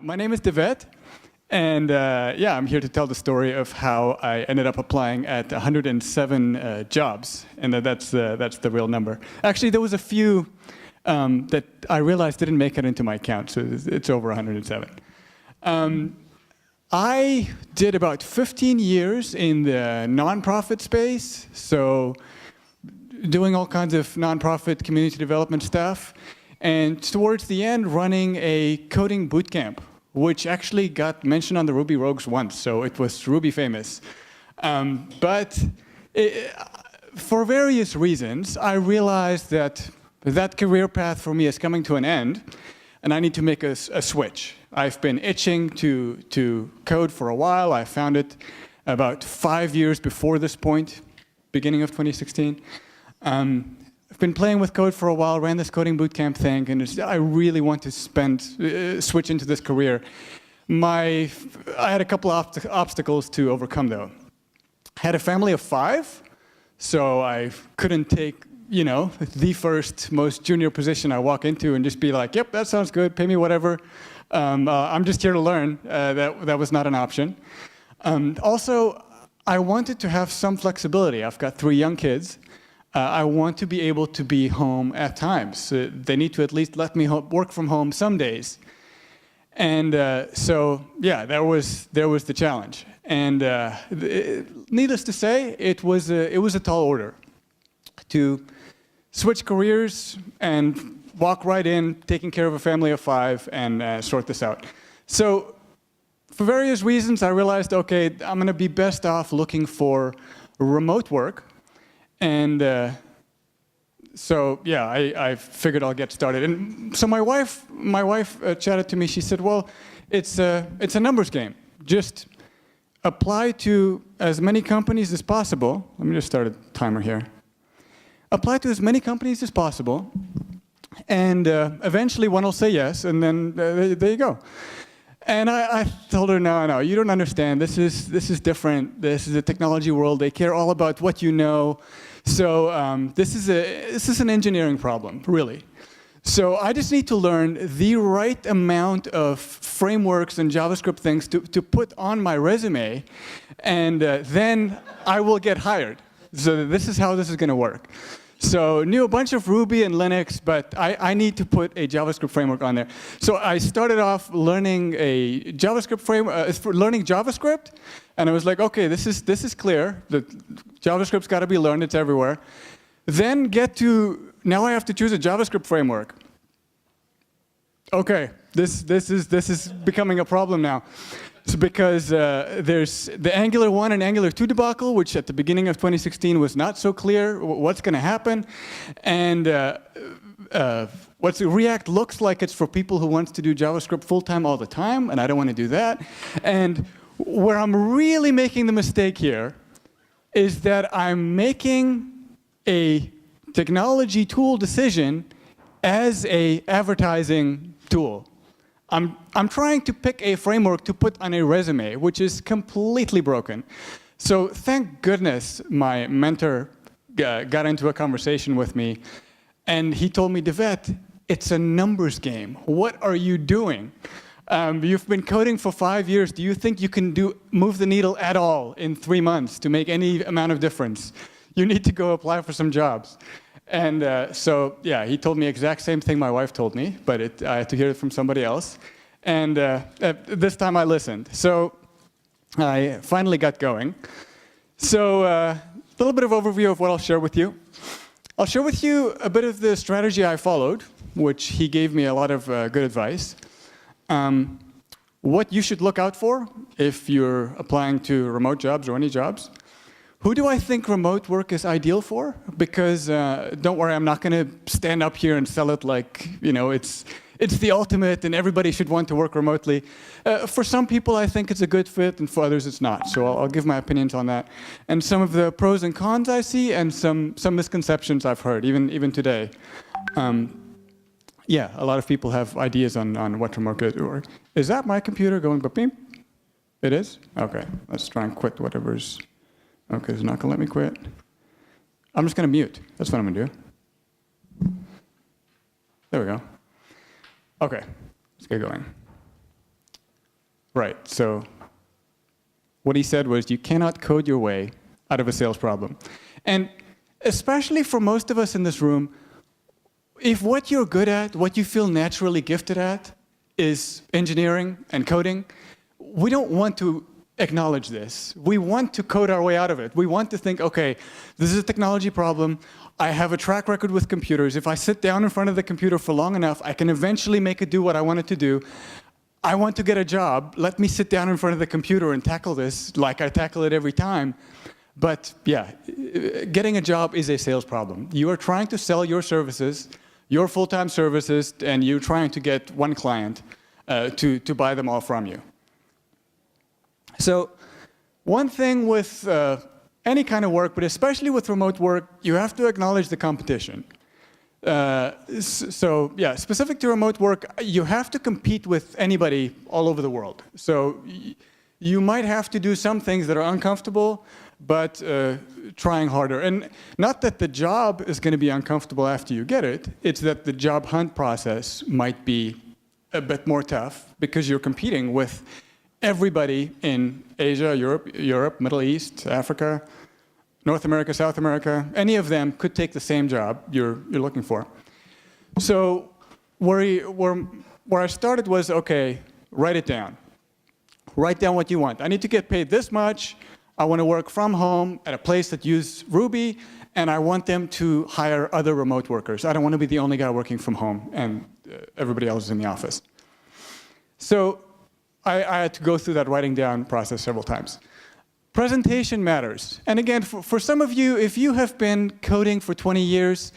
My name is Devet, and yeah, I'm here to tell the story of how I ended up applying at 107 jobs, and that's the real number. Actually, there was a few that I realized didn't make it into my count, so it's over 107. I did about 15 years in the nonprofit space, so doing all kinds of nonprofit community development stuff, and towards the end, running a coding bootcamp, which actually got mentioned on the Ruby Rogues once, so it was Ruby famous. For various reasons, I realized that that career path for me is coming to an end, and I need to make a switch. I've been itching to code for a while. I found it about 5 years before this point, beginning of 2016. I've been playing with code for a while, ran this coding bootcamp thing, and I really want to switch into this career. I had a couple of obstacles to overcome, though. I had a family of 5, so I couldn't take, the first most junior position I walk into and just be like, yep, that sounds good, pay me whatever. I'm just here to learn. That was not an option. Also, I wanted to have some flexibility. I've got 3 young kids. I want to be able to be home at times. They need to at least let me work from home some days. And so, yeah, there was the challenge. And needless to say, it was a tall order to switch careers and walk right in, taking care of a family of 5, and sort this out. So, for various reasons, I realized, okay, I'm going to be best off looking for remote work. And so, yeah, I figured I'll get started. And so my wife chatted to me. She said, well, it's a numbers game. Just apply to as many companies as possible. Let me just start a timer here. Apply to as many companies as possible. And eventually one will say yes, and then there you go. And I told her, no, you don't understand. This is different. This is a technology world. They care all about what you know. So this is an engineering problem, really. So I just need to learn the right amount of frameworks and JavaScript things to put on my resume, and then I will get hired. So this is how this is going to work. So knew a bunch of Ruby and Linux, but I need to put a JavaScript framework on there. So I started off learning a JavaScript framework, learning JavaScript, and I was like, okay, this is clear. The JavaScript's got to be learned. It's everywhere. Then now I have to choose a JavaScript framework. Okay, this is becoming a problem now. It's because there's the Angular 1 and Angular 2 debacle, which at the beginning of 2016 was not so clear what's going to happen. And React looks like it's for people who want to do JavaScript full-time all the time, and I don't want to do that. And where I'm really making the mistake here is that I'm making a technology tool decision as an advertising tool. I'm trying to pick a framework to put on a resume, which is completely broken. So thank goodness my mentor got into a conversation with me, and he told me, Devet, it's a numbers game. What are you doing? You've been coding for 5 years. Do you think you can move the needle at all in 3 months to make any amount of difference? You need to go apply for some jobs. And so, yeah, he told me the exact same thing my wife told me, but I had to hear it from somebody else. And this time I listened. So I finally got going. So a little bit of overview of what I'll share with you. I'll share with you a bit of the strategy I followed, which he gave me a lot of good advice. What you should look out for if you're applying to remote jobs or any jobs. Who do I think remote work is ideal for? Because don't worry, I'm not going to stand up here and sell it like, it's the ultimate and everybody should want to work remotely. For some people, I think it's a good fit, and for others, it's not. So I'll give my opinions on that. And some of the pros and cons I see, and some misconceptions I've heard, even today. Yeah, a lot of people have ideas on what remote is. Is that my computer going beep? It is? Okay, let's try and quit whatever's... Okay, it's not going to let me quit. I'm just going to mute. That's what I'm going to do. There we go. Okay, let's get going. Right, so what he said was, you cannot code your way out of a sales problem. And especially for most of us in this room, if what you're good at, what you feel naturally gifted at, is engineering and coding, we don't want to acknowledge this. We want to code our way out of it. We want to think, okay, this is a technology problem. I have a track record with computers. If I sit down in front of the computer for long enough, I can eventually make it do what I want it to do. I want to get a job. Let me sit down in front of the computer and tackle this like I tackle it every time. But yeah, getting a job is a sales problem. You are trying to sell your services, your full-time services, and you're trying to get one client to buy them all from you. So one thing with any kind of work, but especially with remote work, you have to acknowledge the competition. So yeah, specific to remote work, you have to compete with anybody all over the world. So you might have to do some things that are uncomfortable, but trying harder. And not that the job is going to be uncomfortable after you get it, it's that the job hunt process might be a bit more tough because you're competing with everybody in Asia, Europe, Middle East, Africa, North America, South America. Any of them could take the same job you're looking for. So where I started was, okay, write it down. Write down what you want. I need to get paid this much. I want to work from home at a place that uses Ruby, and I want them to hire other remote workers. I don't want to be the only guy working from home and everybody else is in the office. So I had to go through that writing down process several times. Presentation matters. And again, for some of you, if you have been coding for 20 years,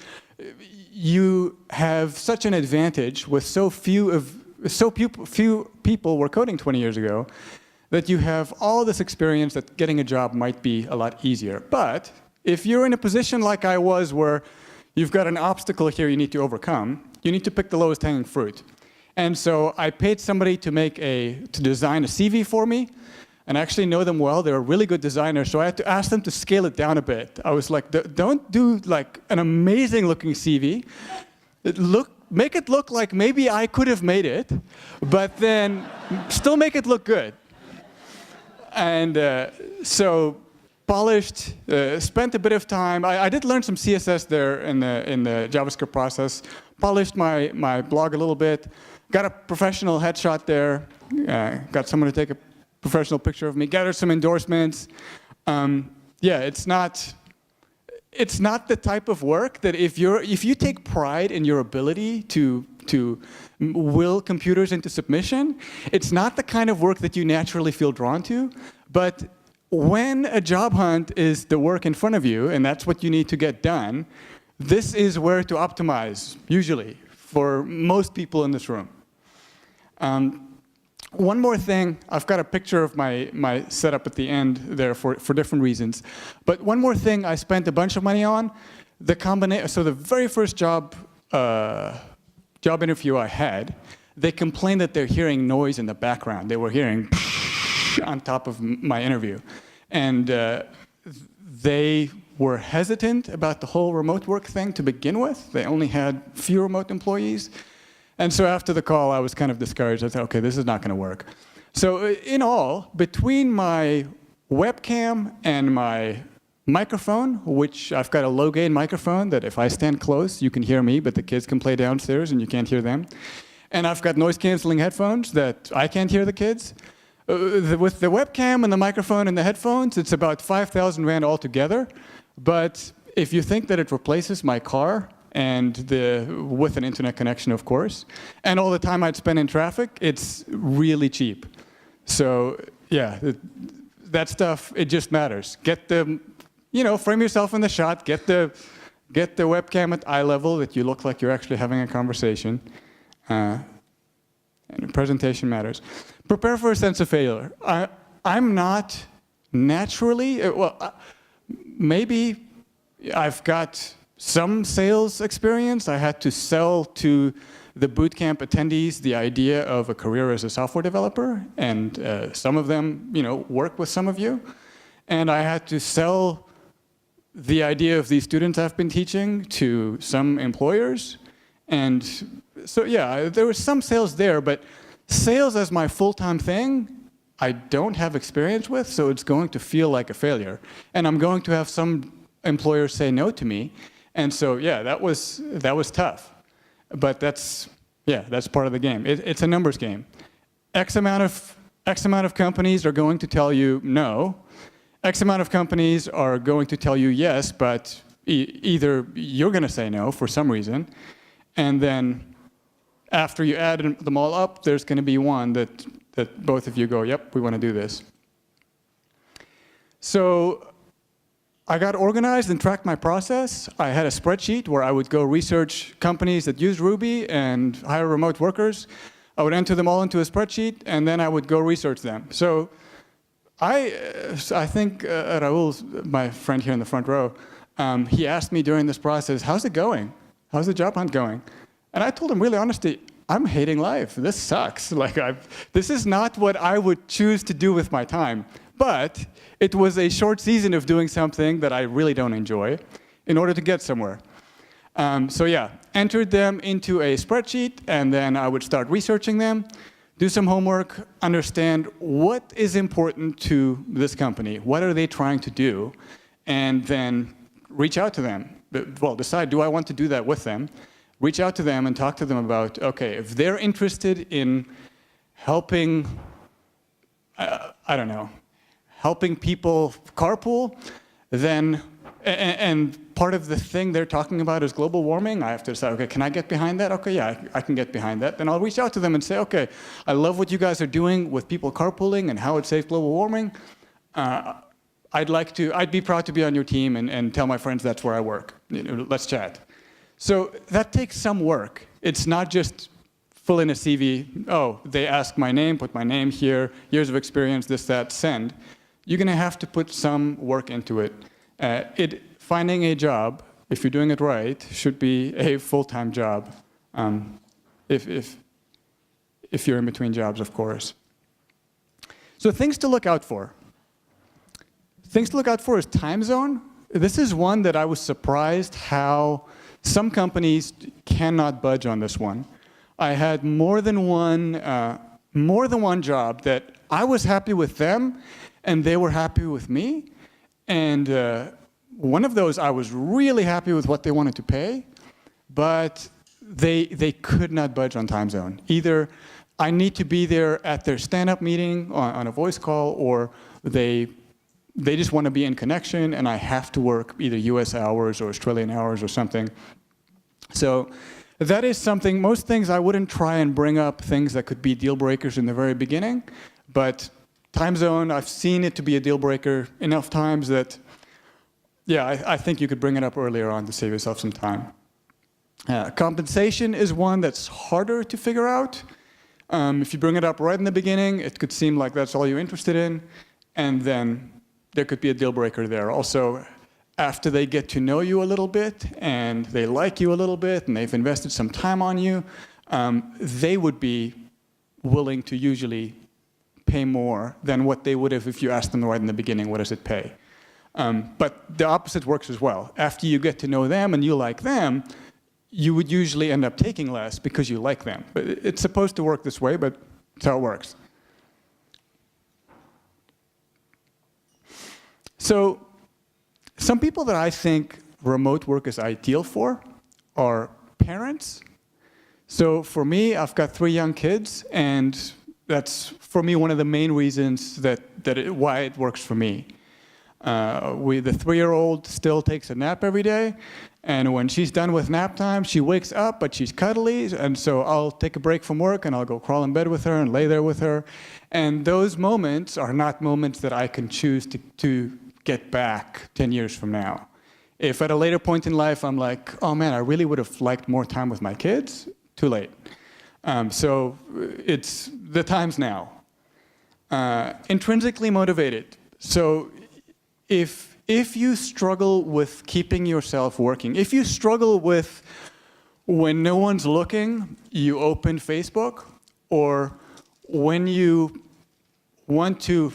you have such an advantage with so few people were coding 20 years ago that you have all this experience that getting a job might be a lot easier. But if you're in a position like I was where you've got an obstacle here you need to overcome, you need to pick the lowest hanging fruit. And so I paid somebody to design a CV for me, and I actually know them well. They're a really good designer, so I had to ask them to scale it down a bit. I was like, don't do like an amazing looking CV. Make it look like maybe I could have made it, but then still make it look good. And so polished, spent a bit of time. I did learn some CSS there in the JavaScript process. Polished my blog a little bit. Got a professional headshot there. Got someone to take a professional picture of me. Gathered some endorsements. Yeah, it's not the type of work that if you take pride in your ability to will computers into submission, it's not the kind of work that you naturally feel drawn to. But when a job hunt is the work in front of you, and that's what you need to get done, this is where to optimize, usually, for most people in this room. One more thing, I've got a picture of my setup at the end there for different reasons. But one more thing I spent a bunch of money on, so the very first job interview I had, they complained that they're hearing noise in the background. They were hearing on top of my interview. And they were hesitant about the whole remote work thing to begin with. They only had few remote employees. And so after the call, I was kind of discouraged. I thought, okay, this is not going to work. So in all, between my webcam and my microphone, which I've got a low gain microphone that if I stand close, you can hear me, but the kids can play downstairs and you can't hear them. And I've got noise canceling headphones that I can't hear the kids. With the webcam and the microphone and the headphones, it's about 5,000 Rand altogether. But if you think that it replaces my car, and with an internet connection, of course, and all the time I'd spend in traffic, it's really cheap. So yeah, that stuff, it just matters. Get frame yourself in the shot, get the webcam at eye level that you look like you're actually having a conversation. And presentation matters. Prepare for a sense of failure. I'm not naturally, maybe I've got some sales experience. I had to sell to the bootcamp attendees the idea of a career as a software developer, and some of them, work with some of you. And I had to sell the idea of these students I've been teaching to some employers. And so, yeah, there was some sales there, but sales as my full-time thing, I don't have experience with, so it's going to feel like a failure. And I'm going to have some employers say no to me. And so, yeah, that was tough. But that's part of the game. It's a numbers game. X amount of companies are going to tell you no. X amount of companies are going to tell you yes, but either you're going to say no for some reason, and then after you add them all up, there's going to be one that both of you go, yep, we want to do this. So I got organized and tracked my process. I had a spreadsheet where I would go research companies that use Ruby and hire remote workers. I would enter them all into a spreadsheet, and then I would go research them. So I think Raul, my friend here in the front row, he asked me during this process, how's it going? How's the job hunt going? And I told him really honestly, I'm hating life. This sucks. This is not what I would choose to do with my time. But it was a short season of doing something that I really don't enjoy in order to get somewhere. So yeah, entered them into a spreadsheet, and then I would start researching them, do some homework, understand what is important to this company, what are they trying to do, and then reach out to them. Well, decide, do I want to do that with them? Reach out to them and talk to them about, okay, if they're interested in helping, I don't know, helping people carpool, then, and part of the thing they're talking about is global warming, I have to decide, okay, can I get behind that? Okay, yeah, I can get behind that. Then I'll reach out to them and say, okay, I love what you guys are doing with people carpooling and how it saves global warming. I'd be proud to be on your team and tell my friends that's where I work. Let's chat. So that takes some work. It's not just fill in a CV, oh, they ask my name, put my name here, years of experience, this, that, send. You're going to have to put some work into it. Finding a job, if you're doing it right, should be a full-time job. If you're in between jobs, of course. So things to look out for. Things to look out for is time zone. This is one that I was surprised how some companies cannot budge on this one. I had more than one job that I was happy with them, and they were happy with me. And one of those, I was really happy with what they wanted to pay, but they could not budge on time zone. Either I need to be there at their stand-up meeting on a voice call, or they just want to be in connection, and I have to work either US hours or Australian hours or something. So that is something, most things I wouldn't try and bring up things that could be deal breakers in the very beginning, but time zone, I've seen it to be a deal breaker enough times that, yeah, I think you could bring it up earlier on to save yourself some time. Compensation is one that's harder to figure out. If you bring it up right in the beginning, it could seem like that's all you're interested in, and then there could be a deal breaker there. Also, after they get to know you a little bit, and they like you a little bit, and they've invested some time on you, they would be willing to usually pay more than what they would have if you asked them right in the beginning, what does it pay? But the opposite works as well. After you get to know them and you like them, you would usually end up taking less because you like them. But it's supposed to work this way, but that's how it works. So some people that I think remote work is ideal for are parents. So for me, I've got 3 young kids, and that's, for me, one of the main reasons why it works for me. The 3-year-old still takes a nap every day, and when she's done with nap time, she wakes up, but she's cuddly, and so I'll take a break from work, and I'll go crawl in bed with her and lay there with her. And those moments are not moments that I can choose to get back 10 years from now. If at a later point in life I'm like, oh man, I really would have liked more time with my kids, too late. So it's the time's now. Intrinsically motivated. So if you struggle with keeping yourself working, if you struggle with when no one's looking, you open Facebook, or when you want to,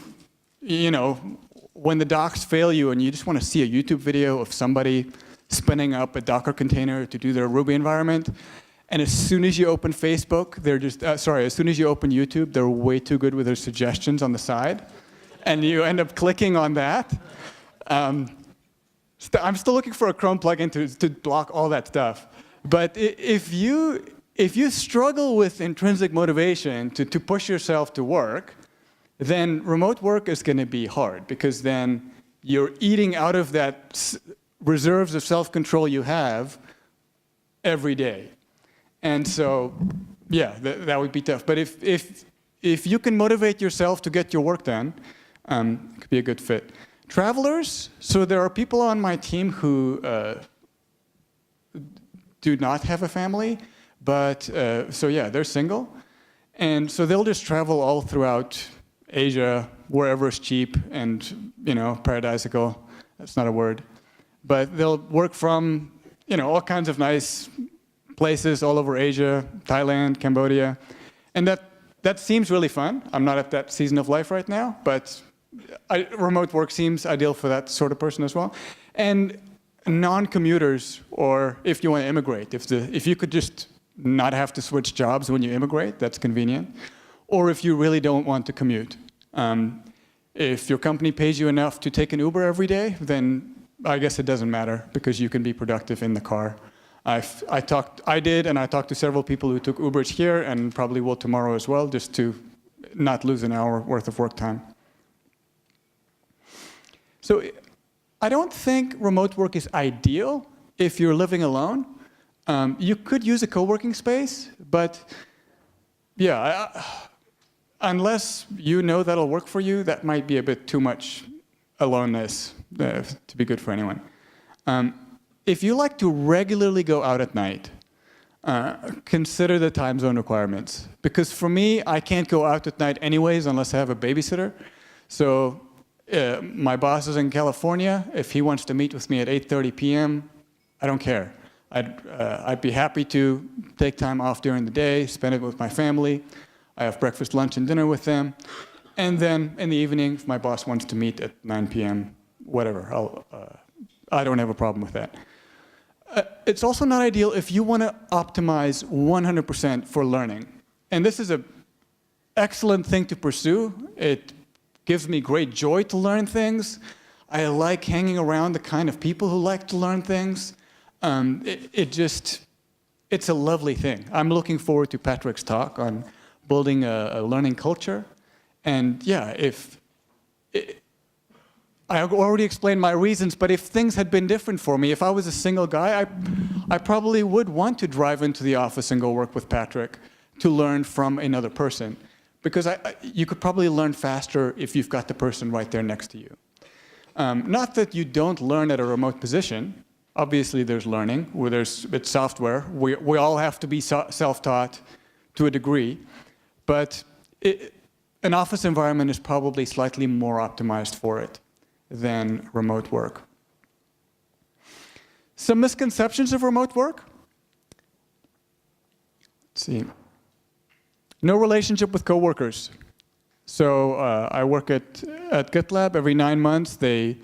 when the docs fail you and you just want to see a YouTube video of somebody spinning up a Docker container to do their Ruby environment, And as soon as you open Facebook, they're just, as soon as you open YouTube, they're way too good with their suggestions on the side. And you end up clicking on that. I'm still looking for a Chrome plugin to block all that stuff. But if you struggle with intrinsic motivation to push yourself to work, then remote work is going to be hard, because then you're eating out of that reserves of self-control you have every day. And so, yeah, that would be tough. But if you can motivate yourself to get your work done, it could be a good fit. Travelers, so there are people on my team who do not have a family, but so yeah, they're single. And so they'll just travel all throughout Asia, wherever it's cheap and, paradisical. That's not a word. But they'll work from, all kinds of nice places all over Asia, Thailand, Cambodia. And that seems really fun. I'm not at that season of life right now, but remote work seems ideal for that sort of person as well. And non-commuters, or if you want to immigrate, if you could just not have to switch jobs when you immigrate, that's convenient. Or if you really don't want to commute. If your company pays you enough to take an Uber every day, then I guess it doesn't matter, because you can be productive in the car. I did, and I talked to several people who took Ubers here, and probably will tomorrow as well, just to not lose an hour worth of work time. So I don't think remote work is ideal if you're living alone. You could use a co-working space, but yeah, unless you know that'll work for you, that might be a bit too much aloneness to be good for anyone. If you like to regularly go out at night, consider the time zone requirements. Because for me, I can't go out at night anyways unless I have a babysitter. So my boss is in California. If he wants to meet with me at 8:30 p.m., I don't care. I'd be happy to take time off during the day, spend it with my family. I have breakfast, lunch, and dinner with them. And then in the evening, if my boss wants to meet at 9 p.m., whatever, I don't have a problem with that. It's also not ideal if you want to optimize 100% for learning. And this is an excellent thing to pursue. It gives me great joy to learn things. I like hanging around the kind of people who like to learn things. It's a lovely thing. I'm looking forward to Patrick's talk on building a learning culture. And yeah, I already explained my reasons, but if things had been different for me, if I was a single guy, I probably would want to drive into the office and go work with Patrick to learn from another person. Because you could probably learn faster if you've got the person right there next to you. Not that you don't learn at a remote position. Obviously, there's learning. It's software. We all have to be self-taught to a degree. But an office environment is probably slightly more optimized for it than remote work. Some misconceptions of remote work. Let's see. No relationship with coworkers. So I work at GitLab. Every 9 months, they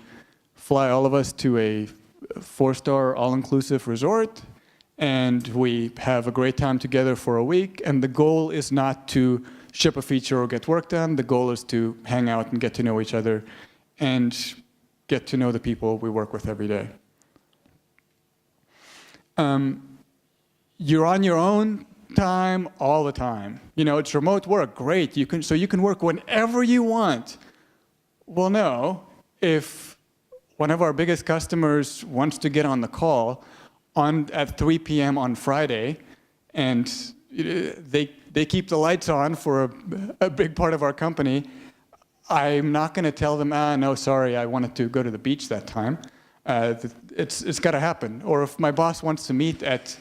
fly all of us to a 4-star all-inclusive resort, and we have a great time together for a week. And the goal is not to ship a feature or get work done. The goal is to hang out and get to know each other and get to know the people we work with every day. You're on your own time all the time. It's remote work, great. You can work whenever you want. Well, no. If one of our biggest customers wants to get on the call at 3 p.m. on Friday, and they keep the lights on for a big part of our company, I'm not going to tell them, no, sorry, I wanted to go to the beach that time. It's got to happen. Or if my boss wants to meet at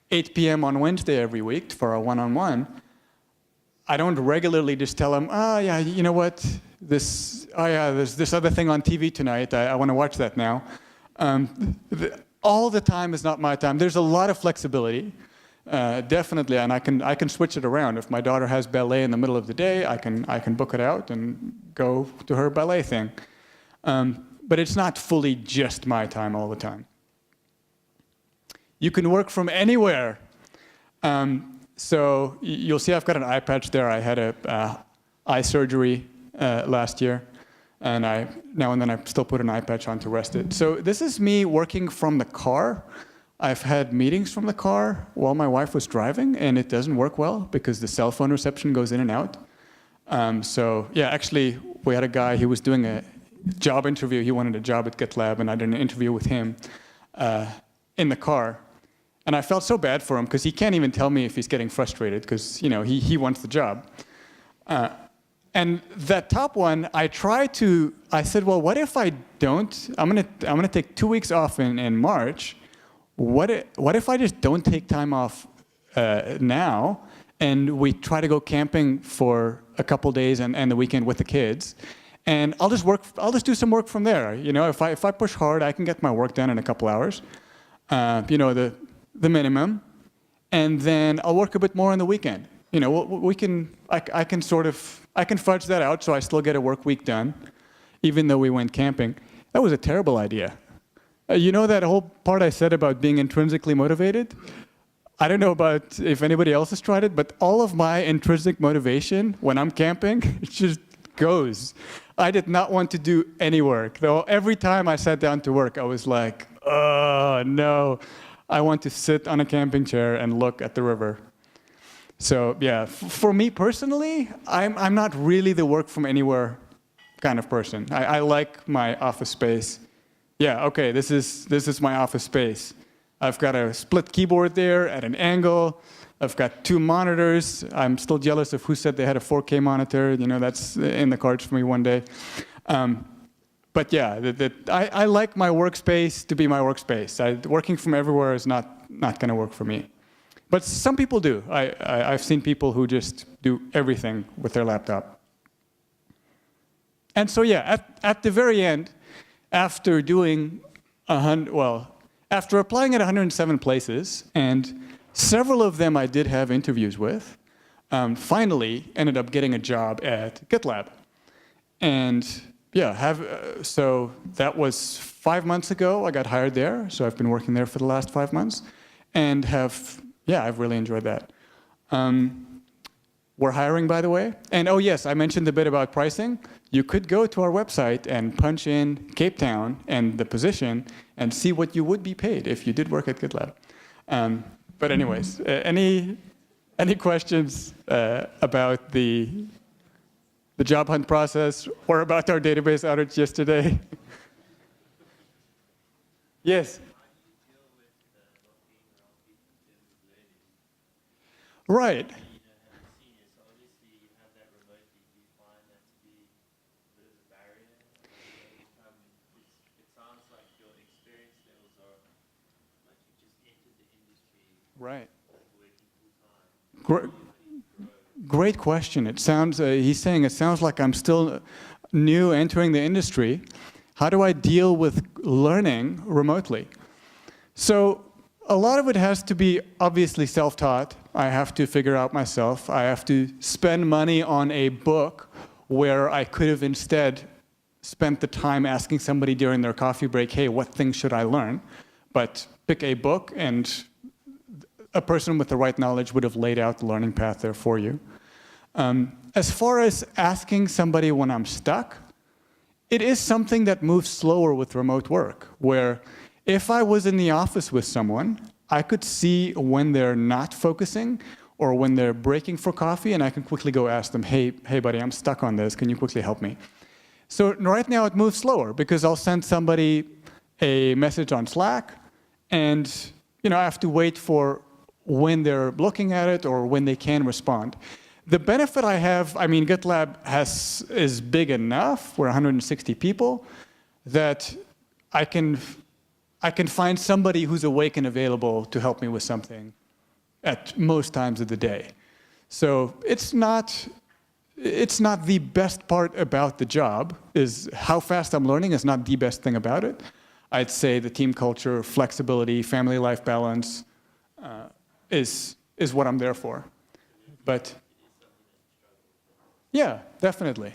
8 p.m. on Wednesday every week for a one-on-one, I don't regularly just tell them, yeah, you know what, there's this other thing on TV tonight, I want to watch that now. All the time is not my time. There's a lot of flexibility. Definitely, and I can switch it around. If my daughter has ballet in the middle of the day, I can book it out and go to her ballet thing. But it's not fully just my time all the time. You can work from anywhere. So you'll see I've got an eye patch there. I had a eye surgery last year, and now and then I still put an eye patch on to rest it. So this is me working from the car. I've had meetings from the car while my wife was driving, and it doesn't work well because the cell phone reception goes in and out. So yeah, actually, we had a guy, he was doing a job interview. He wanted a job at GitLab, and I did an interview with him in the car. And I felt so bad for him because he can't even tell me if he's getting frustrated because he wants the job. And that top one, I said, well, what if I don't? I'm gonna take 2 weeks off in March. What if I just don't take time off now, and we try to go camping for a couple days and the weekend with the kids, and I'll just do some work from there. If I push hard, I can get my work done in a couple hours. The minimum, and then I'll work a bit more on the weekend. I can fudge that out so I still get a work week done, even though we went camping. That was a terrible idea. That whole part I said about being intrinsically motivated? I don't know about if anybody else has tried it, but all of my intrinsic motivation when I'm camping, it just goes. I did not want to do any work, though every time I sat down to work, I was like, oh, no. I want to sit on a camping chair and look at the river. So yeah, for me personally, I'm not really the work from anywhere kind of person. I like my office space. Yeah, okay, this is my office space. I've got a split keyboard there at an angle. I've got 2 monitors. I'm still jealous of who said they had a 4K monitor. That's in the cards for me one day. But yeah, I like my workspace to be my workspace. Working from everywhere is not going to work for me. But some people do. I've seen people who just do everything with their laptop. And so yeah, at the very end, after after applying at 107 places, and several of them I did have interviews with, finally ended up getting a job at GitLab. And yeah, so that was 5 months ago. I got hired there, so I've been working there for the last 5 months, and I've really enjoyed that. We're hiring, by the way. And oh yes, I mentioned a bit about pricing. You could go to our website and punch in Cape Town and the position and see what you would be paid if you did work at GitLab. But anyways, any questions about the job hunt process or about our database outage yesterday? Yes. Right. Right. Great question. It sounds, he's saying it sounds like I'm still new entering the industry. How do I deal with learning remotely? So a lot of it has to be obviously self-taught. I have to figure out myself. I have to spend money on a book where I could have instead spent the time asking somebody during their coffee break, hey, what things should I learn? But pick a book, and a person with the right knowledge would have laid out the learning path there for you. As far as asking somebody when I'm stuck, it is something that moves slower with remote work, where if I was in the office with someone, I could see when they're not focusing or when they're breaking for coffee, and I can quickly go ask them, hey buddy, I'm stuck on this, can you quickly help me? So right now it moves slower because I'll send somebody a message on Slack, and I have to wait for when they're looking at it or when they can respond. The benefit I have, GitLab is big enough, we're 160 people, that I can find somebody who's awake and available to help me with something at most times of the day. So it's not the best part about the job. Is how fast I'm learning is not the best thing about it. I'd say the team culture, flexibility, family life balance is what I'm there for. But yeah, definitely.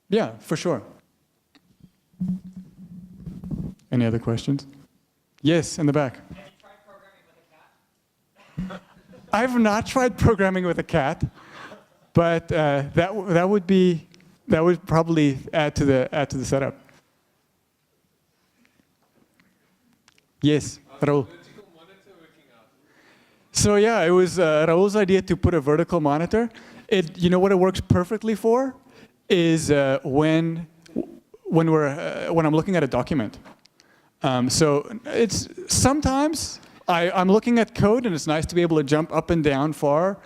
Yeah, for sure. Any other questions? Yes, in the back. Have you tried programming with a cat? I've not tried programming with a cat, but that would probably add to the setup. Yes, Raul. So yeah, it was Raul's idea to put a vertical monitor. You know what it works perfectly for is when I'm looking at a document. So it's sometimes I'm looking at code and it's nice to be able to jump up and down far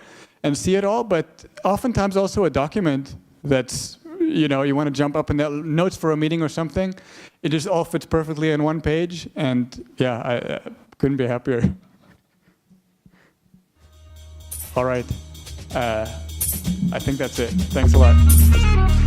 and see it all, but oftentimes also a document that's, you want to jump up and down, notes for a meeting or something, it just all fits perfectly in one page, and yeah, I couldn't be happier. All right, I think that's it. Thanks a lot.